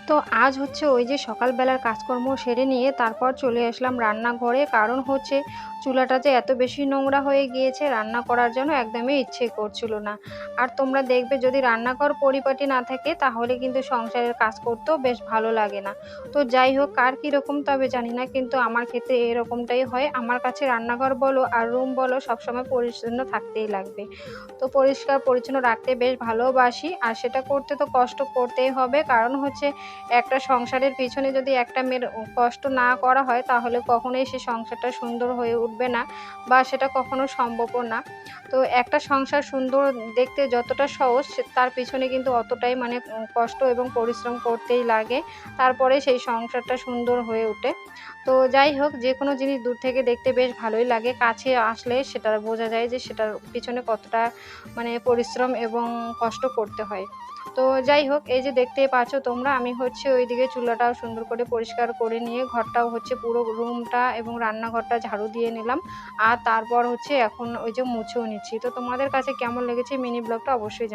তো আজ হচ্ছে ওই যে সকালবেলার কাজকর্ম সেরে নিয়ে তারপর চলে আসলাম রান্নাঘরে। কারণ হচ্ছে চুলাটা যে এত বেশি নোংরা হয়ে গিয়েছে, রান্না করার জন্য একদমই ইচ্ছে করছিল না। আর তোমরা দেখবে যদি রান্নাঘর পরিপাটি না থাকে তাহলে কিন্তু সংসারের কাজ করতেও বেশ ভালো লাগে না। তো যাই হোক, কার কীরকম তবে জানি না, কিন্তু আমার ক্ষেত্রে এরকমটাই হয়। আমার কাছে রান্নাঘর বলো আর রুম বলো সবসময় পরিচ্ছন্ন থাকতেই লাগবে। তো পরিষ্কার পরিচ্ছন্ন রাখতে বেশ ভালোবাসি, আর সেটা করতে তো কষ্ট করতেই হবে। কারণ হচ্ছে একটা সংসারের পিছনে যদি একটা মেয়ের কষ্ট না করা হয় তাহলে কখনোই সে সংসারটা সুন্দর হয়ে উঠবে না, বা সেটা কখনো সম্ভবও না। তো একটা সংসার সুন্দর দেখতে যতটা সহজ তার পিছনে কিন্তু অতটাই মানে কষ্ট এবং পরিশ্রম করতেই লাগে, তারপরে সেই সংসারটা সুন্দর হয়ে ওঠে। তো যাই হোক, যে কোনো জিনিস দূর থেকে দেখতে বেশ ভালোই লাগে, কাছে আসলে সেটা বোঝা যায় যে সেটার পিছনে কতটা মানে পরিশ্রম এবং কষ্ট করতে হয়। তো যাই হোক, এই যে দেখতেই পাচ্ছ তোমরা, আমি হচ্ছে ওইদিকে চুলাটাও সুন্দর করে পরিষ্কার করে নিয়ে ঘরটাও হচ্ছে পুরো রুমটা এবং রান্নাঘরটা ঝাড়ু দিয়ে নিলাম। আর তারপর হচ্ছে এখন ওই যে মুছেও নিচ্ছি। তো তোমাদের কাছে কেমন লেগেছে মিনি ব্লগটা অবশ্যই